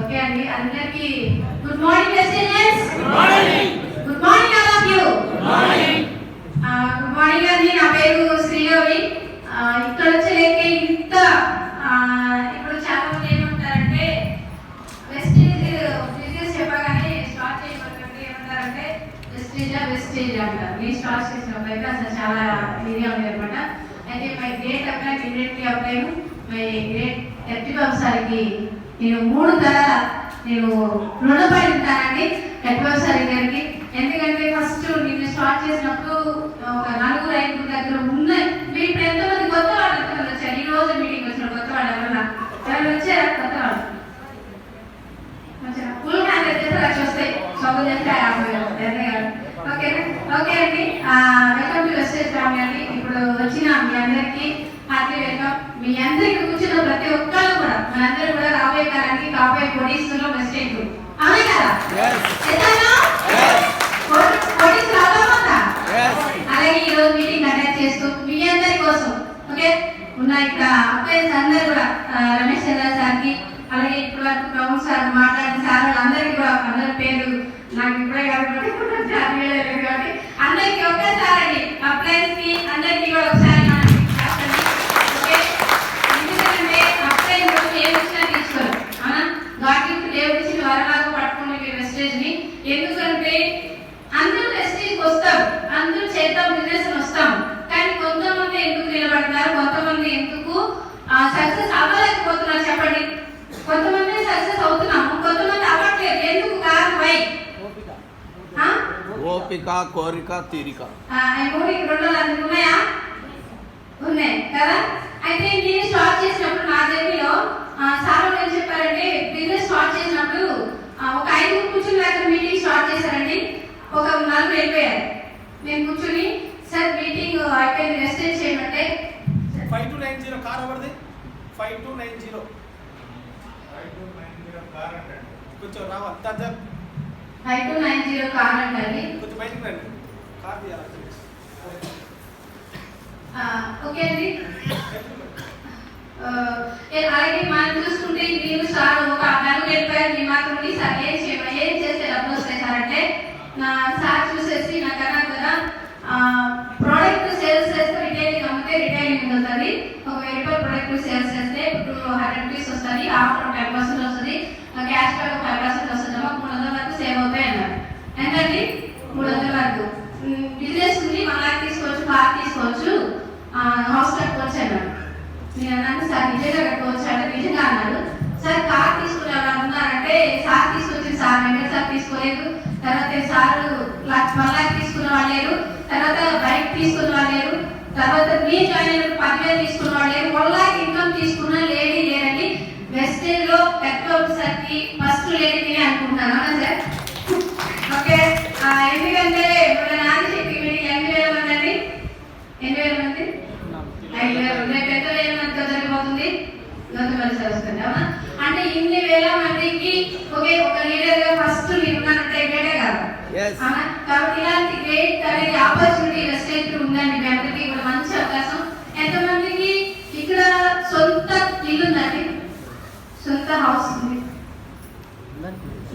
Okay అండి, అందరికీ good morning students. Good morning all of you. Good morning అండి. నా పేరు శ్రీదేవి. ఇక్కడ వచ్చేలేకే ఇంత ఇప్పుడు చాలా మంది ఏమంటారంటే వెస్టేజ్ బిజినెస్ చెప్పగానే స్టార్ట్ చేయబోతుంటే ఏమంటారంటే వెస్టేజ్ అంటారు. నేను స్టార్ట్ చేసినప్పుడు అయితే అసలు చాలా ఇదిగా ఉంది అనమాట. అయితే migrate apply immediately apply migrate FT సార్కి నేను 3 తరాల నేను రుణపడి ఉంటానండి ఎఫ్టీ సార్ గారికి. ఎందుకంటే ఫస్ట్ నేను స్టార్ట్ చేసినప్పుడు ఒక 4-5 దగ్గర ఉన్నాయి. మీరు ఇప్పుడు ఎంతమంది కొత్త వాళ్ళు ఎంతమంది వచ్చారు? ఈ రోజు మీటింగ్ వచ్చిన కొత్త వాళ్ళు ఎవరన్నా వచ్చారా? కొత్త వాళ్ళు ఫుల్ హ్యాండ్ అయితే లక్ష వస్తాయి. సొంత చేస్తే 50,000. ఓకేనా? ఓకే అండి, వెల్కమ్ టు వెస్టేజ్ ఫ్యామిలీ అండి. ఇప్పుడు వచ్చిన మీ అందరికీ హార్టీ వెల్కమ్. మీ అందరికి కూర్చున్న ప్రతి ఒక్కరు కూడా మనందరూ కూడా రాబోయే కాలానికి కాబోయే పొడిస్తులో వెస్టేజ్ అవునే కదా? అలాగే ఈ రోజు మీటింగ్ కండక్ట్ చేస్తూ మీ అందరి కోసం ఓకే ఉన్న ఇక్కడ అప్లైన్స్ అందరూ కూడా రమేష్ చంద్ర సార్కి, అలాగే ఇప్పుడు వరకు ప్రమోద్ సార్ మాట్లాడిన సార్ అందరికీ కూడా అందరి పేరు నాకు ఇప్పుడే కాబట్టి అందరికి ఒకేసారి అప్లైన్స్ కి అందరికి కూడా ఒకసారి ఓకే. ఎందుకంటే అప్లైన్స్ ఏం వచ్చినా తీసుకోరు అవునా? గాటి దేవుడు ఇచ్చిన వరలాగా పట్టుకుని మీరు వెస్టేజ్ ని. ఎందుకంటే అందరూ వెస్టేజ్ వస్తారు, అందరూ చేద్దాం బిజినెస్ వస్తాం. కానీ కొంతమంది ఎందుకు నిలబడతారు, కొంతమంది ఎందుకు సక్సెస్ అవ్వలేకపోతున్నారు చెప్పండి? కొంతమంది సక్సెస్ అవుతున్నాము, కొంతమంది అవ్వట్లేదు. ఎందుకు? కారణం వై? ఓపిక, కోరిక, తీరిక. ఉన్నాయా? ఉన్నాయి కదా? అయితే నేను స్టార్ట్ చేసినప్పుడు నా జర్నీలో సార్ ఏం చెప్పారంటే బిజినెస్ స్టార్ట్ చేసినప్పుడు ఒక 5 కూర్చుని అక్కడ మీటింగ్ స్టార్ట్ చేశారండి. ఒక 4 వెళ్ళిపోయారు. నేను కూర్చుని సార్ మీటింగ్ అయిపోయింది వెస్టేజ్ చేయమంటే 5290 కార్ ఎవరిది? 5290 కొంచెం రావాలి. 5290 కార్ అండి. కొంచెం బయటికి రండి. కార్ తీయాలి. ఓకే అండి. అలాగే మనం చూసుకుంటే మీరు సార్ ఒక 4 వెళ్ళిపోయారు. మీ మాత్రం సార్ ఏం చేస్తే డబ్బులు వస్తాయి సార్ అంటే నా సార్ చూసేసి నాకు అన్నారు కదా ప్రోడక్ట్ సేల్స్ చేస్తే రిటైలింగ్ అమ్మితే రిటైలింగ్ వస్తుంది. ఒక 1000 రూపాయలు ప్రోడక్ట్ సేల్స్ చేస్తే 200 రూపీస్ వస్తుంది. ఆఫర్ 5% వస్తుంది. క్యాష్ బ్యాక్ 5% వస్తుంది. 300 వరకు సేవ్ అవుతాయి అన్నారు. ఎంతండి? 300 వరకు. బిజినెస్ ఉంది, 1 లాక్ తీసుకోవచ్చు, కార్ తీసుకోవచ్చు, హౌస్ కట్టుకోవచ్చు అన్నారు. నేను అన్నాను సార్ నిజంగా కట్టుకోవచ్చు అంటే నిజంగా అన్నాడు. సార్ కార్ తీసుకునే వాళ్ళు అన్నారంటే సార్ తీసుకొచ్చింది సార్ వెంకట సార్ తీసుకోలేదు. తర్వాత సార్ 1 లాక్ తీసుకున్న వాళ్ళు లేరు. తర్వాత బైక్ తీసుకున్న వాళ్ళు లేరు. తర్వాత మీ జాయిన్ అయిన 10,000 తీసుకున్న వాళ్ళు లేరు. 1 లాక్ ఇన్కమ్ తీసుకున్న లేడీ లేరండి. వెస్టేజ్ లో పెట్రోల్ సార్ కి ఫస్ట్ లేడీ అనుకుంటున్నాను అవునా సార్? ఓకే. ఎందుకంటే ఇప్పుడు నాగశక్తి మీటింగ్ 8,000 మంది అండి. 8,000 మంది 5,000 రేపు ఎంత 1,000 మందితో జరిగిపోతుంది? 100,000 సార్ వస్తుంది అవునా? అంటే ఇన్ని వేల మందికి ఒకే ఒక లీడర్ గా ఫస్ట్ మీరు ఉన్నారంటే గ్రేటే కదా అవునా? కాబట్టి ఇలాంటి గ్రేట్ అనేది ఆపర్చునిటీ వెస్టేజ్ ఉందండి. మీ అందరికీ కూడా మంచి అవకాశం. ఎంతమందికి ఇక్కడ సొంత ఇల్లు ఉందండి? సొంత హౌస్ ఉంది?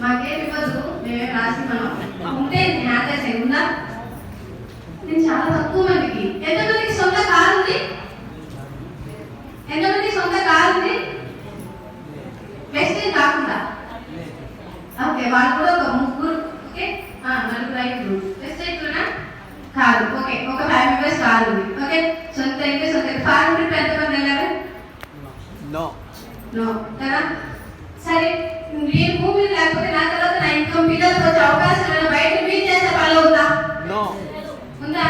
మాకేం ఇవ్వదు, మేమే రాసి మనం ఉంటే హ్యాండ్ ఉందా? నేను చాలా తక్కువ మందికి. ఎంతమందికి సొంత కారు ఉంది? ఎంతమంది సొంత కారు ఉంది? వెస్టేజ్ కాకుండా ఓకే వాళ్ళు కూడా ఒక 3 ఓకే 4 వెస్టేజ్ లోనా కారు ఓకే ఒక 5 మెంబర్స్ కారు ఉంది. ఓకే సొంత అయితే సొంత ఫారెన్ ట్రిప్ ఎంతమంది వెళ్ళారు? నో కదా? సరే మీరు భూమి లేకపోతే నా తర్వాత నా ఇన్కమ్ పిల్లలకు వచ్చే అవకాశం ఏమైనా బయట మీరు చేసే పనిలో ఉందా? ఉందా?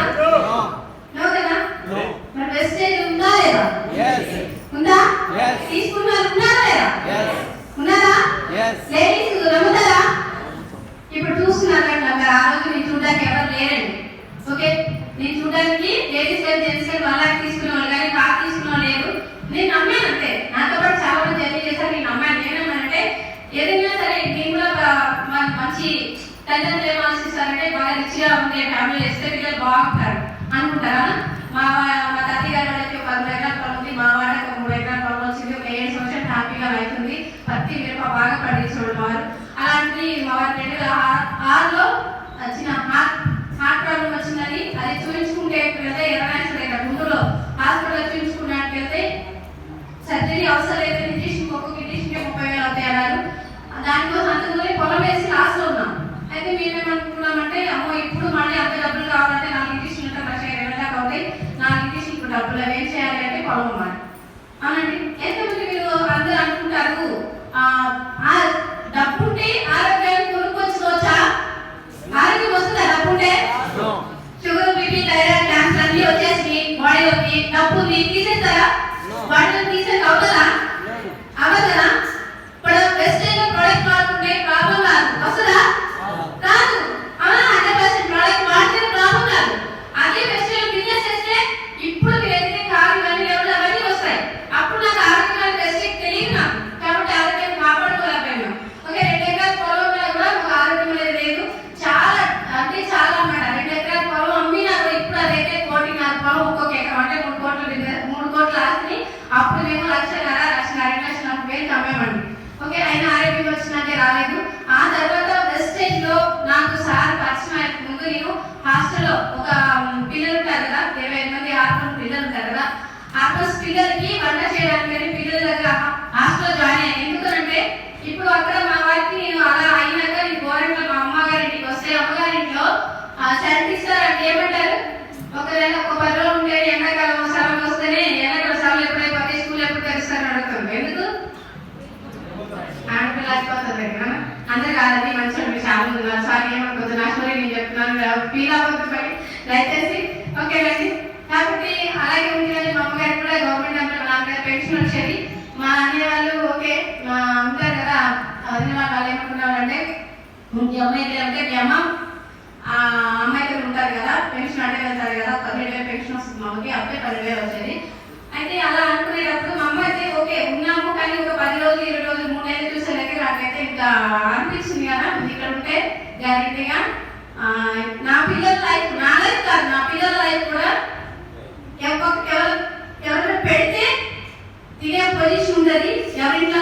నో కదా? మరి వెస్టేజ్ ఉందా లేదా? ఉందా? తీసుకున్న వాళ్ళు ఉన్నారా లేదా? ఉన్నారా? లేడీస్ నమ్ముతారా? ఇప్పుడు చూస్తున్నారు కదా ఆ రోజు నేను చూడడానికి ఎవరు లేరండి. ఓకే నేను చూడడానికి లేడీస్ కానీ జెంట్స్ కానీ 1 లాక్ తీసుకునే వాళ్ళు కానీ కార్ తీసుకున్న వాళ్ళు లేరు. నేను నమ్మాను అంతే. నాతో పాటు చాలా మంది జర్నీ చేశారు. నేను నమ్మాను. ఏమన్నానంటే ఏదైనా సరే నేను కూడా మంచి తల్లిదండ్రులు ఏం ఆలోచిస్తారంటే బాగా రిచ్గా ఉండే ఫ్యామిలీ చేస్తే పిల్లలు బాగుంటారు అనుకుంటారా? మా తాతయ్య గారి వాళ్ళకి 10 ఎకరాల పొలం ఉంది. మా వాడకి 3 ఎకరాల పొలం వచ్చింది. ఒక 7 సంవత్సరాలు హ్యాపీగా అవుతుంది. పత్తి మిరప బాగా పండించేవాడు మా వారు. అలాంటి మా వారి 2006లో చిన్న హార్ట్ ప్రాబ్లం వచ్చిందని అది చూపించుకుంటే వెళ్తే ఎర్రనాశ్వర గుంటూరులో హాస్పిటల్ చూపించుకున్నట్టు వెళ్తే సర్జరీ అవసరం లేదని ఇంజక్షన్ ఒక్కొక్క ఇంజక్షన్కి 30,000 అవుతాయి అన్నారు. దానికోసం అంతకుముందే పొలం వేసి లాస్లో ఉన్నాం. అయితే మేమేమనుకున్నామంటే అమ్మో ఇప్పుడు మళ్ళీ అంత డబ్బులు కావాలంటే 4 ఇంజక్షన్లు ఉంటే 1,20,000 దాకా అవుతాయి, 4 ఇంజక్షన్లు డబ్బులు ఏం చేయాలి అంటే పొలం అమ్మాలి. అవునండి, ఎంతమంది మీరు అందరూ అనుకుంటారు డబ్బుంటే ఆరోగ్యాన్ని కొనుక్కొచ్చుకోవచ్చా? ఆరోగ్యం వస్తుందా డబ్బుంటే? షుగర్, బీపీ, థైరాయిడ్, క్యాన్సర్ అన్ని వచ్చేసి బాడీలోకి డబ్బుని తీసేస్తారా? బాడీలో తీసేది అవుతుందా? అవ్వదా? ఇప్పుడు వెస్టైన్ ప్రోడక్ట్ వాడుతుంటే ప్రాబ్లం రాదు, వస్తుందా? రాదు. 100% ప్రోడక్ట్ వాడితే ప్రాబ్లం రాదు. అదే వెస్టైన్ బిజినెస్ చేస్తే ఇప్పుడు మీరు ఏదైతే కారు కానీ లేవు అవన్నీ వస్తాయి. అప్పుడు నాకు ఆరోగ్యాన్ని వెస్టైన్ తెలియదు నాకు, కాబట్టి ఆరోగ్యాన్ని కాపాడుకోలేకపోయాను. ఓకే, 2 ఎకరాల పొలం కూడా ఒక ఆరోగ్యం అనేది లేదు. చాలా అంటే చాలా అన్నమాట. 2 ఎకరాల పొలం అమ్మినా ఇప్పుడు అదైతే 1,4 పొలం ఒక్కొక్క ఎకరం అంటే 3 కోట్ల ఆస్తిని అప్పుడు మేము 1,00,000 అమ్మామండి. ఓకే, అయినా ఆరోగ్యం వచ్చిందంటే రాలేదు. ఆ తర్వాత వెస్టేజ్ లో నాకు సార్ పరిచయం ముందు నేను హాస్టల్లో ఒక పిల్లలు ఉంటారు కదా, 25 మంది ఆర్ఫన్స్ పిల్లలు ఉంటారు కదా, ఆర్ఫన్స్ పిల్లలకి వంట చేయడానికి పిల్లల దగ్గర హాస్టల్లో జాయిన్ అయ్యాను. ఎందుకంటే ఇప్పుడు అక్కడ మా వారికి నేను అలా అయినాక నేను గోరంట్లో మా అమ్మగారింటికి వస్తే అమ్మగారింట్లో సెలవు ఇస్తారంటే ఏమంటారు, ఒకవేళ ఒక 10 రోజులు ఉంటే ఎండాకాలం సెలవులు వస్తేనే ఎండాకాలం సెలవులు ఎప్పుడైపోతే స్కూల్ ఎప్పుడు తెరుస్తారని అడుగుతాం. ఎందుకు? ఆడపిల్ల అయిపోతుంది కదా, అంతే కాదండి. మంచిగా మీరు చాలా ఉన్నారు సార్, ఏమనుకోద్దు నా స్టోరీ నేను చెప్తున్నాను, ఫీల్ అవ్వద్దు మరి దయచేసి. ఓకేనండి, కాబట్టి అలాగే ఉంది కానీ మా అమ్మగారికి కూడా గవర్నమెంట్ అంటే మా నాన్నగారు పెన్షన్ వచ్చేది. మా అన్నయ్య వాళ్ళు ఓకే ఉంటారు కదా, అన్నయ్య వాళ్ళు ఏమనుకున్నారంటే మీ అమ్మాయి అంటే మీ అమ్మ అమ్మాయితో ఉంటారు కదా, పెన్షన్ అంటే వెళ్తారు కదా, 17,000 పెన్షన్ వస్తుంది మా అమ్మకి, అప్పుడే 10,000 వచ్చేది. అయితే అలా అనుకునేటప్పుడు మా అమ్మ అయితే ఓకే ఉన్నాము, కానీ ఒక 10 రోజులు 20 రోజులు 3 నెలలు చూసేలాగే నాకైతే ఇంకా అనిపించింది కదా, ఇక్కడ ఉంటే గ్యారెంటీగా నా పిల్లల లైఫ్, నా లైఫ్ కాదు నా పిల్లల లైఫ్ కూడా ఎవరైనా పెడితే తినే పొజిషన్ ఉంటుంది, ఎవరింట్లో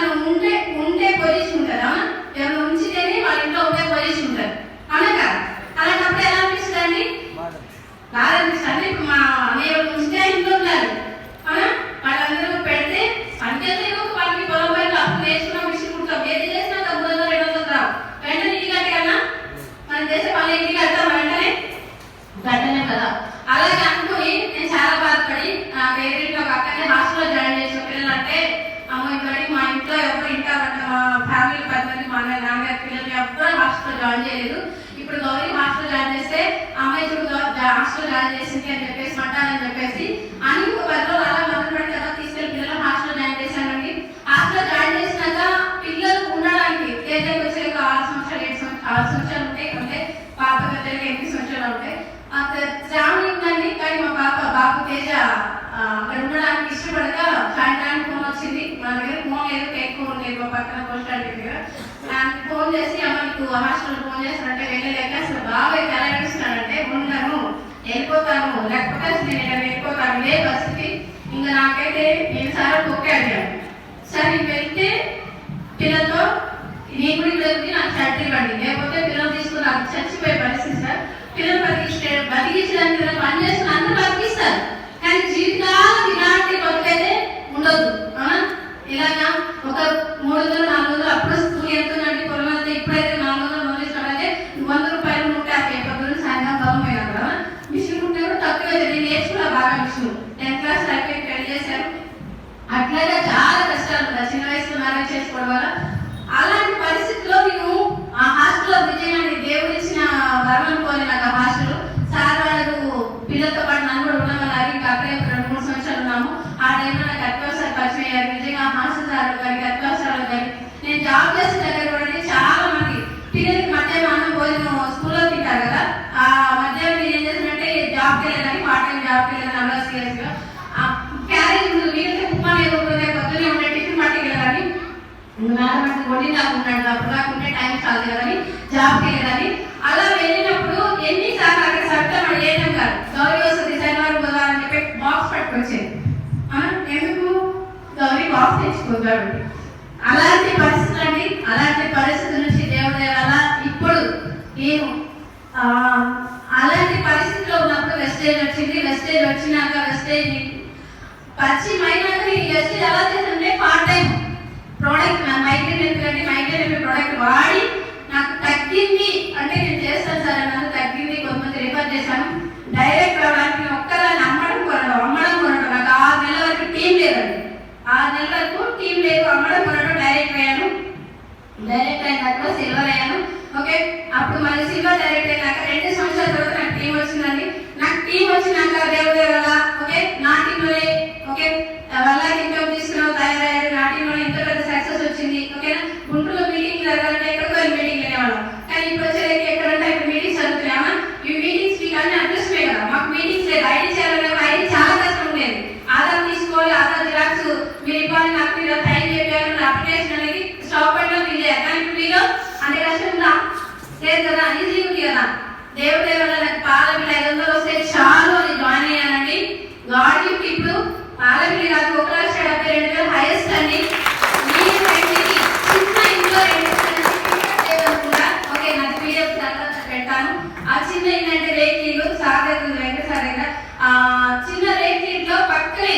ఉండే పొజిషన్ ఉంటుంది. అవునా, ఎవరు ఉంచితేనే వాళ్ళ ఇంట్లో ఉండే పొజిషన్ ఉంటుంది. అవునా కదా? అలాంటప్పుడు ఎలా అనిపిస్తుంది అండి? బాగా అనిపిస్తుంది. ఇప్పుడు మా అన్నయ్య ఉంచితే ఇంట్లో ఉన్నారు, అవునా, వాళ్ళందరూ పెడితే అంటే వాళ్ళకి పొలం పైన అప్పుడు నేర్చుకున్న విషయం కుడతాం, ఏది చేసినా 300 200 రావు. వెంటనే ఇంటికి కట్టే కన్నా మనం చేసే పని ఇంటికి కడతాం, వెంటనే కట్టలేం కదా. అలాగే అనుకుని నేను చాలా బాధపడి వేరేంట్లో ఒక అక్కనే హాస్టల్లో జాయిన్ చేసిన పిల్లలు అంటే అమ్మ ఇక్కడికి మా ఇంట్లో ఎవరు ఇంటారంట, మా ఫ్యామిలీ 10 మంది మా నాన్నగారి పిల్లలు ఎవరు హాస్టల్లో జాయిన్ చేయలేదు. ఇప్పుడు గౌరీ హాస్టల్ జాయిన్ చేస్తే అమ్మాయి చూడు హాస్టల్ జాయిన్ చేసింది అని చెప్పేసి అంటానని చెప్పేసి అని ఒక 10 రోజులు అలా మొదలు పెడితే కదా తీసుకెళ్ళి పిల్లలు హాస్టల్ జాయిన్ చేశానండి. హాస్టల్ జాయిన్ చేసినాక పిల్లలు ఉండడానికి తేజకి వచ్చేది 6 సంవత్సరాలు ఉంటాయి, అంటే పాప పెద్దలకి 8 సంవత్సరాలు ఉంటాయి. శ్రావణి ఉందండి, కానీ మా బాబు తేజ అక్కడ ఉండడానికి ఇష్టపడక సాయంత్రానికి ఫోన్ వచ్చింది. మా దగ్గర ఫోన్ లేదు, ఎక్కువ ఉండేది మా పక్కన పోస్ట్ ఆఫీస్ దగ్గర. ఫోన్ చేసి అమ్మ నీకు హాస్టల్ ఫోన్ చేస్తానంటే వెళ్ళలేక అసలు బాగా ఎలా నడుస్తున్నానంటే ఉండను, వెళ్ళిపోతాను, లేకపోతే అసలు నేను ఇక్కడ వెళ్ళిపోతాను, ఇదే పరిస్థితి. ఇంకా నాకైతే నేను సార్ ఓకే అడిగాను, సార్ నేను వెళ్తే పిల్లలతో నేను కూడా ఇక్కడ నాకు షర్ట్ ఇవ్వండి, లేకపోతే పిల్లలు తీసుకుని నాకు చచ్చిపోయే పరిస్థితి సార్. పిల్లలు బతికించడానికి పని చేస్తున్న అందరూ బతికిస్తారు, కానీ జీవితాలు ఇలాంటి బతుకైతే ఉండదు. అవునా, ఇలాగా ఒక 300 400 అప్పుడు స్కూల్ వెళ్తుందండి పొలం వెళ్తే, ఇప్పుడైతే 400 మొదలుస్తాడంటే 100 రూపాయలు 150 పొద్దున్న సాయంత్రం పొలం పోయినా కదా. మిషన్ ఉంటే కూడా తక్కువ నేను నేర్చుకున్నా బాగా మిషన్. 10th క్లాస్ అయిపోయి పెళ్లి చేశారు. అట్లాగా చాలా కష్టాలు ఉంటాయి చిన్న వయసులో మ్యారేజ్ చేసుకోవడం వల్ల. అలాంటి పరిస్థితుల్లో నేను ఆ హాస్టల్లో విజయాన్ని దేవుడు ఇచ్చిన వరం అనుకోని నాకు ఆ హాస్టల్ సార్ వాళ్ళు పిల్లలతో పాటు నన్ను కూడా ఉండమన్నారు. ఇంకా అక్కడే 2-3 సంవత్సరాలు ఉన్నాము. ఆ టైంలో నాకు అత్యవసర పరిచయం అయ్యారు. నిజంగా హాస్టల్ సార్ గారికి అత్యవసరాలు గారి నేను జాబ్ చేసిన దగ్గర కూడా చాలా మంది పిల్లలకి మధ్యాహ్నం అన్నం భోజనం స్కూల్లో తింటారు కదా, ఆ మధ్యాహ్నం నేను ఏం చేస్తానంటే జాబ్కి వెళ్ళాలని పార్ట్ టైం జాబ్కి వెళ్ళాలని అలా సీరియస్గా క్యారేజ్ ఉంటుంది, వీళ్ళకి ఉప్మా లేకపోతే పొద్దునే ఉండే టిఫిన్ పట్టుకు వెళ్ళాలని నాలుగు వండి నాకు ఉన్నాడు, అప్పుడు నాకు ఉంటే టైం చాలు కదని జాబ్కి వెళ్ళాలని. అలా వెళ్ళినప్పుడు ఎన్నిసార్లు అక్కడ సబ్జెక్ట్ ఏం కాదు గౌరీ వస్తుంది శనివారం బుధవారం అని చెప్పి బాక్స్ పట్టుకొచ్చేది. ఎందుకు గౌరీ బాక్స్ తెచ్చుకోదు కాబట్టి అలాంటి పరిస్థితుల నుంచి దేవుడి వల్ల ఇప్పుడు నేను అలాంటి పరిస్థితిలో ఉన్నప్పుడు వెస్టేజ్ వచ్చింది. వెస్టేజ్ వచ్చినాక వెస్టేజ్ పరిచయం అయినాక నేను వెస్టేజ్ ఎలా చేశానంటే పార్ట్ టైం ప్రోడక్ట్ నా మైగ్రేన్ ప్రోడక్ట్ వాడి నాకు తగ్గింది అంటే నేను చేస్తాను సార్ అన్నారు. తగ్గింది, కొంతమంది రిఫర్ చేశాను. డైరెక్ట్ రావడానికి ఒక్కదాన్ని అమ్మడం కొనడం నాకు 6 నెలల వరకు టీం లేదండి. 6 నెలల వరకు టీం లేదు. అమ్మడం కొనడం డైరెక్ట్ అయ్యాను. డైరెక్ట్ అయినాక సిల్వర్ అయ్యాను. ఓకే, అప్పుడు మళ్ళీ సిల్వర్ డైరెక్ట్ అయినాక 2 సంవత్సరాల తర్వాత నాకు టీం వచ్చిందండి. నాకు టీం వచ్చినాక దేవుడి వల్ల ఓకే నా టీంలోనే ఓకే వల్ల ఇన్కమ్ తీసుకున్నాం, తయారయ్యారు. నా టీంలో ఇంత పెద్ద సక్సెస్ వచ్చింది. ఓకేనా, గుంటూరులో మీటింగ్ జరగాలంటే ఎక్కడికో మీటింగ్ వెళ్ళేవాళ్ళం. కానీ ఇప్పుడు వచ్చేసరికి ఎక్కడంటే ఇక్కడ మీటింగ్స్ జరుగుతున్నాయా? ఈ మీటింగ్స్ మీకు అన్ని అడ్రస్మే కదా. మాకు మీటింగ్స్ లేదు. ఐడి చేయాలనే ఐడి చాలా కష్టం ఉండేది. ఆధార్ తీసుకోవాలి, ఆధార్ జిరాక్స్ మీరు ఇవ్వాలి. నాకు మీరు టైం చెప్పారు. నా అప్లికేషన్ అనేది స్టాప్ పడిలో ఫిల్ చేయాలి. కానీ ఇప్పుడు మీలో అంటే కష్టం ఉందా? లేదు కదా, ఈజీ ఉంది కదా. దేవుడి వల్ల నాకు పాల బిల్ 500 వస్తే చాలు అని జాయిన్ అయ్యానండి. God gift. ఇప్పుడు పాల బిల్ కాదు 1,72,000 హైయెస్ట్ అండి. చిన్న ఇంట్లో కూడా ఓకే నాకు పీడిఎఫ్ పెట్టాను. ఆ చిన్న ఏంటంటే రేఖీలు సాగర్ వెంకట దగ్గర చిన్న రేఖీలో పక్కనే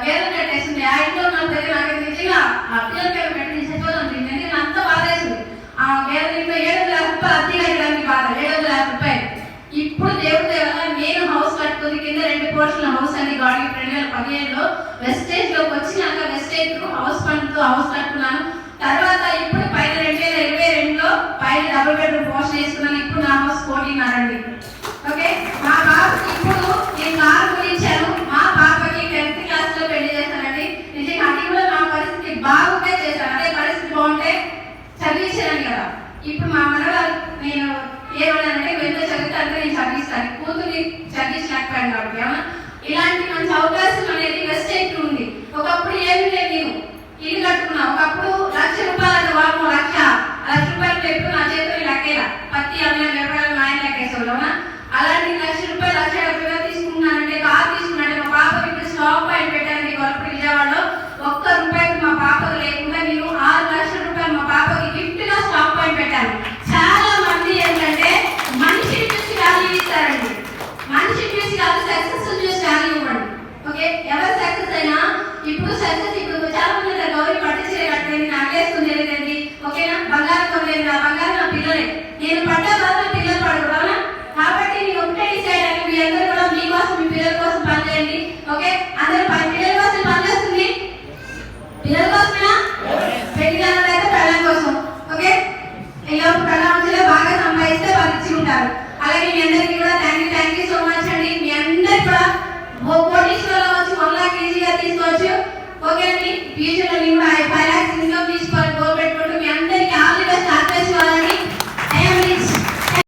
వేరే కట్టేస్తుంది. ఆ ఇంట్లో నా దగ్గర నాకు నిజంగా ఆ పిల్లలకి పెట్టి చచ్చిపోతుంది. ఎందుకంటే అంతా బాధేస్తుంది. ఆ వేరే ఇంట్లో 7,00,000 రూపాయలు అద్దె కట్టడానికి బాధ, 7,00,000 రూపాయలు. ఇప్పుడు దేవుడి వల్ల నేను హౌస్ కట్టుకుంది. కింద 2 పోర్షన్ల హౌస్ అండి. గాడి 2015లో వెస్టేజ్ లోకి వచ్చినాక వెస్టేజ్ హౌస్ ఫండ్ తో హౌస్ కట్టుకున్నాను. తర్వాత ఇప్పుడు పైన 2022లో పైన డబుల్ బెడ్రూమ్ పోర్షన్ వేసుకున్నాను. ఇప్పుడు నా హౌస్ 14 అండి. ఓకే, మా బాబుకి ఇప్పుడు నేను కారు కొనిచ్చాను. మా పాపకి 10th క్లాస్ లో పెళ్లి చేశానండి. నిజంగా అది కూడా నా పరిస్థితి బాగుంటే చేశాను. అదే పరిస్థితి బాగుంటే చదివించాను కదా. ఇప్పుడు మా మనవరాలు నేను ఏమన్నానంటే వెంట చదివితే అంటే నేను చదివిస్తాను. కూతుర్ని చదివించలేకపోయాను కాబట్టి ఏమన్నా ఇలాంటి మంచి అవకాశం అనేది వెస్టేజ్ ఉంది. ఒకప్పుడు ఏమి లేదు, నేను ఇల్లు కట్టుకున్నా. ఒకప్పుడు 1,00,000 రూపాయలు వాళ్ళు 1,00,000 రూపాయలు ఎప్పుడు నా చేతిలో లెక్కేలా పత్తి అమ్మిన వ్యవహారాలు మా ఆయన లెక్కేసేవాళ్ళం. అలాంటి 1,00,000 రూపాయలు 1,50,000 తీసుకున్నానంటే కారు తీసుకున్నానంటే మా పాపకి ఇప్పుడు స్టాప్ పాయింట్ పెట్టాను. గొల్లపూడి విజయవాడలో ₹1 మా పాపకు లేకుండా నేను 6,00,000 రూపాయలు మా పాపకి గిఫ్ట్ గా స్టాప్ పాయింట్ పెట్టాను. చాలా మంది ఏంటంటే మనిషిని చూసి వాల్యూ ఇస్తారండి. మనిషిని చూసి కాదు, సక్సెస్ చూసి వాల్యూ ఇవ్వండి. ఓకే, ఎవరు సక్సెస్ అయినా ఇప్పుడు సక్సెస్ ఇప్పుడు చాలా మంది గౌరీ పట్టించే కట్టేది నాకేస్తుంది లేదండి. ఓకేనా, బంగారం కొనలేదు. నా బంగారం నా పిల్లలే. నేను పడ్డా బాధ నా పిల్లలు పడకూడదా? కాబట్టి నేను ఒకటే డిసైడ్ అయ్యి మీ అందరూ కూడా మీకోసం మీ పిల్లల కోసం పనిచేయండి. ఓకే, అందరూ పిల్లల కోసం పనిచేస్తుంది. పిల్లల కోసమేనా? పెళ్లి అయితే పెళ్ళం కోసం. ఓకే, ఇలా పెళ్ళంలో బాగా సంపాదిస్తే వాళ్ళు ఇచ్చి ఉంటారు. అలాగే మీ అందరికీ కూడా థ్యాంక్ యూ సో మచ్ అండి. మీ అందరికి కూడా కోటీశ్వరంలో వచ్చి 1 లక్ష ఈజీగా తీసుకోవచ్చు. ఓకే అండి, ఫ్యూచర్ లో నేను 5 lakhs